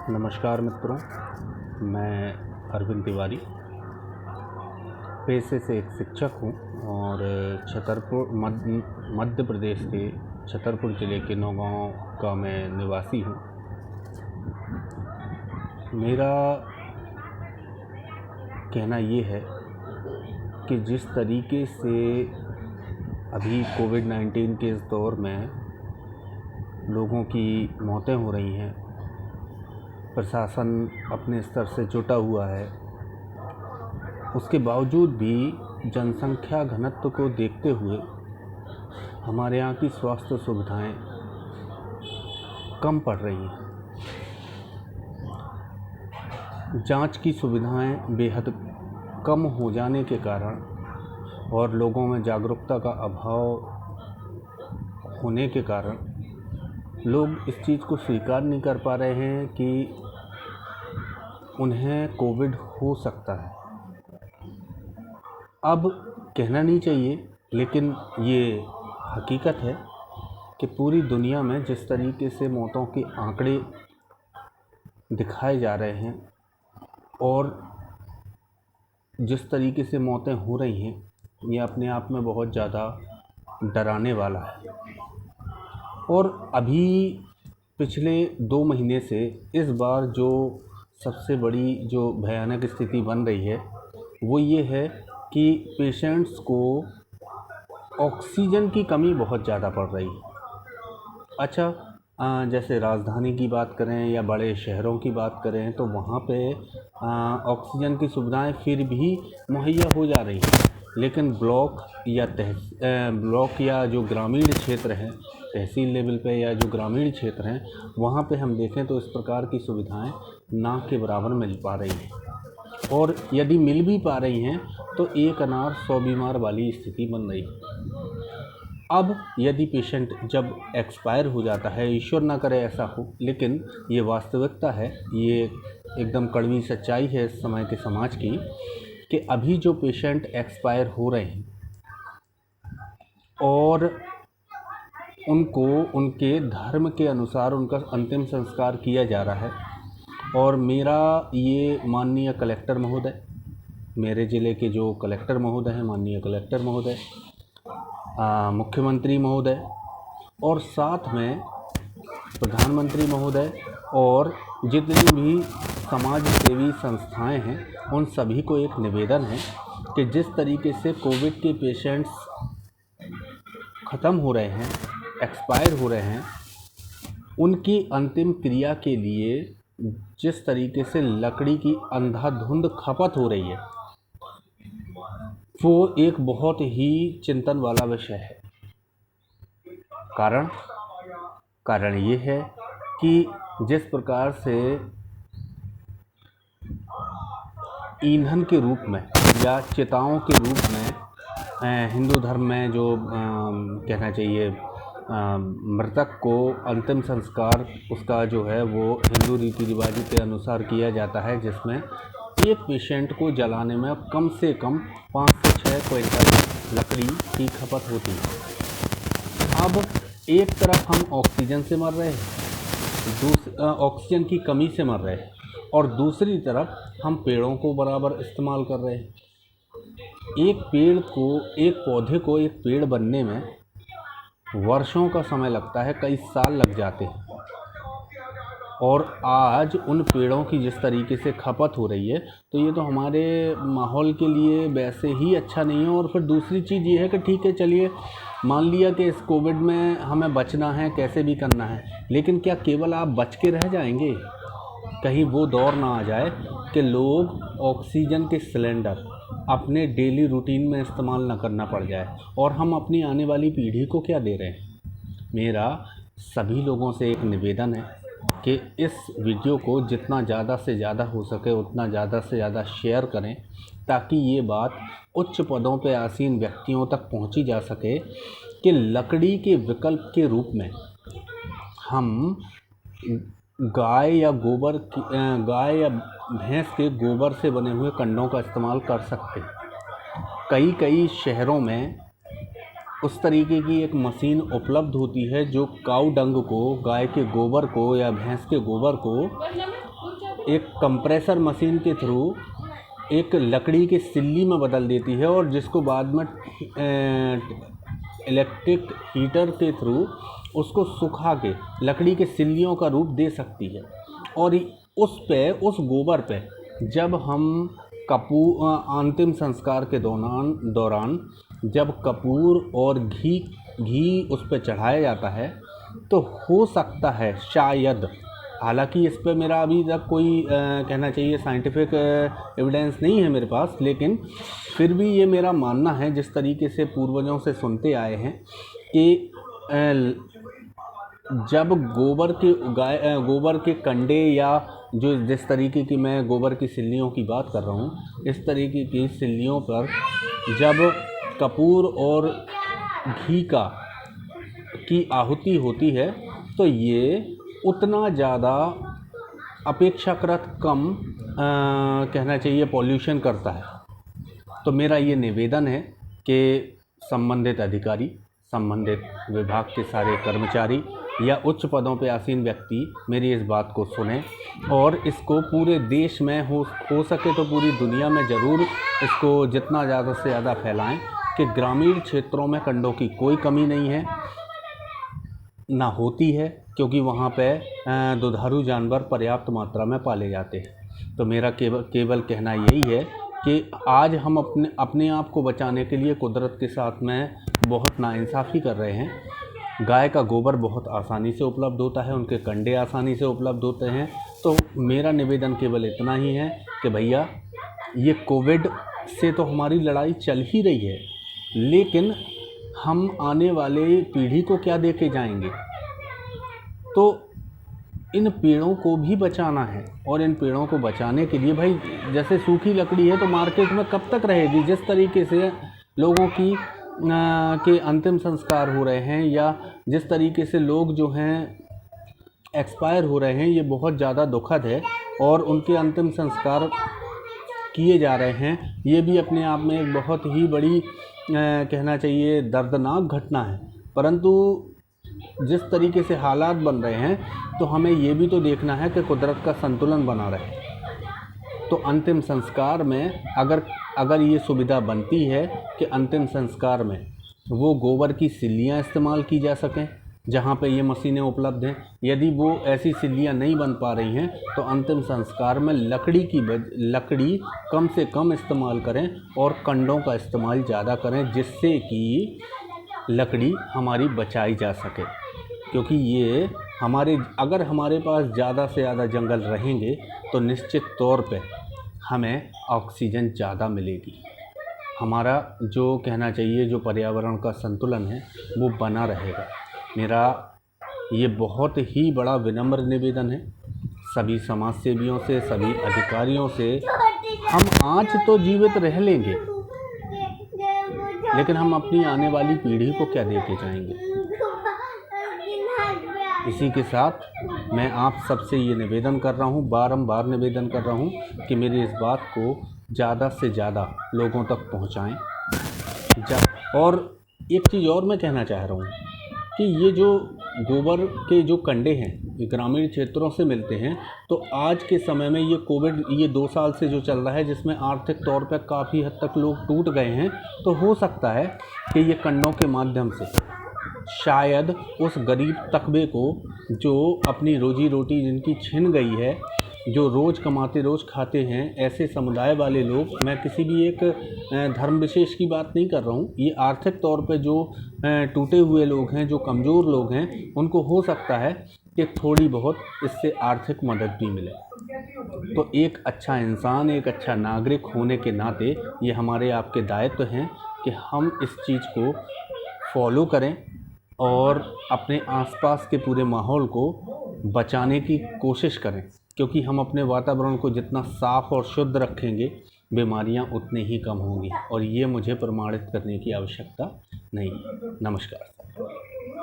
नमस्कार मित्रों, मैं अरविंद तिवारी पेशे से एक शिक्षक हूँ और मध्य प्रदेश के छतरपुर ज़िले के नौगांव का मैं निवासी हूँ। मेरा कहना ये है कि जिस तरीके से अभी कोविड-19 के इस दौर में लोगों की मौतें हो रही हैं, प्रशासन अपने स्तर से जुटा हुआ है, उसके बावजूद भी जनसंख्या घनत्व को देखते हुए हमारे यहाँ की स्वास्थ्य सुविधाएं कम पड़ रही हैं। जांच की सुविधाएं बेहद कम हो जाने के कारण और लोगों में जागरूकता का अभाव होने के कारण लोग इस चीज़ को स्वीकार नहीं कर पा रहे हैं कि उन्हें कोविड हो सकता है। अब कहना नहीं चाहिए, लेकिन ये हकीकत है कि पूरी दुनिया में जिस तरीके से मौतों के आंकड़े दिखाए जा रहे हैं और जिस तरीके से मौतें हो रही हैं, ये अपने आप में बहुत ज़्यादा डराने वाला है। और अभी पिछले 2 महीने से इस बार जो सबसे बड़ी जो भयानक स्थिति बन रही है वो ये है कि पेशेंट्स को ऑक्सीजन की कमी बहुत ज़्यादा पड़ रही है। अच्छा, जैसे राजधानी की बात करें या बड़े शहरों की बात करें तो वहाँ पे ऑक्सीजन की सुविधाएं फिर भी मुहैया हो जा रही हैं, लेकिन ब्लॉक या जो ग्रामीण क्षेत्र हैं, तहसील लेवल पे या जो ग्रामीण क्षेत्र हैं, वहाँ पे हम देखें तो इस प्रकार की सुविधाएं ना के बराबर मिल पा रही हैं। और यदि मिल भी पा रही हैं तो एक अनार 100 बीमार वाली स्थिति बन रही है। अब यदि पेशेंट जब एक्सपायर हो जाता है, ईश्वर ना करे ऐसा हो, लेकिन ये वास्तविकता है, ये एकदम कड़वी सच्चाई है इस समय के समाज की, कि अभी जो पेशेंट एक्सपायर हो रहे हैं और उनको उनके धर्म के अनुसार उनका अंतिम संस्कार किया जा रहा है। और मेरा ये माननीय कलेक्टर महोदय, मेरे ज़िले के जो कलेक्टर महोदय हैं, माननीय कलेक्टर महोदय, मुख्यमंत्री महोदय और साथ में प्रधानमंत्री महोदय और जितनी भी समाज सेवी संस्थाएं हैं, उन सभी को एक निवेदन है कि जिस तरीके से कोविड के पेशेंट्स ख़त्म हो रहे हैं, एक्सपायर हो रहे हैं, उनकी अंतिम क्रिया के लिए जिस तरीके से लकड़ी की अंधाधुंध खपत हो रही है, वो एक बहुत ही चिंतन वाला विषय है। कारण ये है कि जिस प्रकार से ईंधन के रूप में या चिताओं के रूप में हिंदू धर्म में जो कहना चाहिए मृतक को अंतिम संस्कार उसका जो है वो हिंदू रीति रिवाज के अनुसार किया जाता है, जिसमें एक पेशेंट को जलाने में कम से कम 5 से 6 क्विंटल लकड़ी की खपत होती है। अब एक तरफ हम ऑक्सीजन से मर रहे हैं, ऑक्सीजन की कमी से मर रहे हैं, और दूसरी तरफ हम पेड़ों को बराबर इस्तेमाल कर रहे हैं। एक पौधे को एक पेड़ बनने में वर्षों का समय लगता है, कई साल लग जाते हैं, और आज उन पेड़ों की जिस तरीके से खपत हो रही है तो ये तो हमारे माहौल के लिए वैसे ही अच्छा नहीं है। और फिर दूसरी चीज़ ये है कि ठीक है, चलिए मान लिया कि इस कोविड में हमें बचना है, कैसे भी करना है, लेकिन क्या केवल आप बच के रह जाएंगे? कहीं वो दौर ना आ जाए कि लोग ऑक्सीजन के सिलेंडर अपने डेली रूटीन में इस्तेमाल ना करना पड़ जाए, और हम अपनी आने वाली पीढ़ी को क्या दे रहे हैं। मेरा सभी लोगों से एक निवेदन है कि इस वीडियो को जितना ज़्यादा से ज़्यादा हो सके उतना ज़्यादा से ज़्यादा शेयर करें, ताकि ये बात उच्च पदों पर आसीन व्यक्तियों तक पहुंची जा सके कि लकड़ी के विकल्प के रूप में हम गाय या भैंस के गोबर से बने हुए कंडों का इस्तेमाल कर सकते हैं। कई शहरों में उस तरीके की एक मशीन उपलब्ध होती है जो काऊ डंग को, गाय के गोबर को या भैंस के गोबर को एक कंप्रेसर मशीन के थ्रू एक लकड़ी की सिल्ली में बदल देती है और जिसको बाद में इलेक्ट्रिक हीटर के थ्रू उसको सुखा के लकड़ी के सिल्लियों का रूप दे सकती है। और उस गोबर पे जब हम अंतिम संस्कार के दौरान जब कपूर और घी उस पर चढ़ाया जाता है तो हो सकता है शायद, हालांकि इस पे मेरा अभी तक कोई कहना चाहिए साइंटिफिक एविडेंस नहीं है मेरे पास, लेकिन फिर भी ये मेरा मानना है जिस तरीके से पूर्वजों से सुनते आए हैं कि जब गोबर के कंडे या जो जिस तरीके की मैं गोबर की सिल्लियों की बात कर रहा हूँ, इस तरीके की सिल्लियों पर जब कपूर और घी की आहुति होती है तो ये उतना ज़्यादा अपेक्षाकृत कम कहना चाहिए पॉल्यूशन करता है। तो मेरा ये निवेदन है कि संबंधित अधिकारी, संबंधित विभाग के सारे कर्मचारी या उच्च पदों पर आसीन व्यक्ति मेरी इस बात को सुने और इसको पूरे देश में हो सके तो पूरी दुनिया में ज़रूर इसको जितना ज़्यादा से ज़्यादा फैलाएं कि ग्रामीण क्षेत्रों में कंडों की कोई कमी नहीं है, ना होती है, क्योंकि वहाँ पे दुधारू जानवर पर्याप्त मात्रा में पाले जाते हैं। तो मेरा केवल कहना यही है कि आज हम अपने आप को बचाने के लिए कुदरत के साथ में बहुत नाइंसाफ़ी कर रहे हैं। गाय का गोबर बहुत आसानी से उपलब्ध होता है, उनके कंडे आसानी से उपलब्ध होते हैं। तो मेरा निवेदन केवल इतना ही है कि भैया ये कोविड से तो हमारी लड़ाई चल ही रही है, लेकिन हम आने वाले पीढ़ी को क्या दे के जाएंगे। तो इन पेड़ों को भी बचाना है और इन पेड़ों को बचाने के लिए भाई जैसे सूखी लकड़ी है तो मार्केट में कब तक रहेगी। जिस तरीके से लोगों के अंतिम संस्कार हो रहे हैं या जिस तरीके से लोग जो हैं एक्सपायर हो रहे हैं, ये बहुत ज़्यादा दुखद है और उनके अंतिम संस्कार किए जा रहे हैं। ये भी अपने आप में एक बहुत ही बड़ी कहना चाहिए दर्दनाक घटना है। परंतु जिस तरीके से हालात बन रहे हैं तो हमें ये भी तो देखना है कि कुदरत का संतुलन बना रहे। तो अंतिम संस्कार में अगर ये सुविधा बनती है कि अंतिम संस्कार में वो गोबर की सिल्लियाँ इस्तेमाल की जा सकें जहाँ पे ये मशीनें उपलब्ध हैं, यदि वो ऐसी सिल्लियाँ नहीं बन पा रही हैं तो अंतिम संस्कार में लकड़ी कम से कम इस्तेमाल करें और कंडों का इस्तेमाल ज़्यादा करें, जिससे कि लकड़ी हमारी बचाई जा सके। क्योंकि ये अगर हमारे पास ज़्यादा से ज़्यादा जंगल रहेंगे तो निश्चित तौर पे हमें ऑक्सीजन ज़्यादा मिलेगी, हमारा जो कहना चाहिए जो पर्यावरण का संतुलन है वो बना रहेगा। मेरा ये बहुत ही बड़ा विनम्र निवेदन है सभी समाज सेवियों से, सभी अधिकारियों से। हम आज तो जीवित रह लेंगे, लेकिन हम अपनी आने वाली पीढ़ी को क्या दे के जाएंगे। इसी के साथ मैं आप सबसे ये निवेदन कर रहा हूँ, बारंबार निवेदन कर रहा हूँ कि मेरी इस बात को ज़्यादा से ज़्यादा लोगों तक पहुँचाएँ। और एक चीज़ और मैं कहना चाह रहा हूँ कि ये जो गोबर के जो कंडे हैं ये ग्रामीण क्षेत्रों से मिलते हैं, तो आज के समय में ये कोविड 2 साल से जो चल रहा है जिसमें आर्थिक तौर पर काफ़ी हद तक लोग टूट गए हैं, तो हो सकता है कि ये कंडों के माध्यम से शायद उस गरीब तबके को जो अपनी रोजी रोटी जिनकी छिन गई है, जो रोज़ कमाते रोज़ खाते हैं, ऐसे समुदाय वाले लोग, मैं किसी भी एक धर्म विशेष की बात नहीं कर रहा हूँ, ये आर्थिक तौर पे जो टूटे हुए लोग हैं, जो कमज़ोर लोग हैं, उनको हो सकता है कि थोड़ी बहुत इससे आर्थिक मदद भी मिले। तो एक अच्छा इंसान, एक अच्छा नागरिक होने के नाते ये हमारे आपके दायित्व हैं कि हम इस चीज़ को फॉलो करें और अपने आसपास के पूरे माहौल को बचाने की कोशिश करें, क्योंकि हम अपने वातावरण को जितना साफ़ और शुद्ध रखेंगे बीमारियां उतनी ही कम होंगी और ये मुझे प्रमाणित करने की आवश्यकता नहीं है। नमस्कार।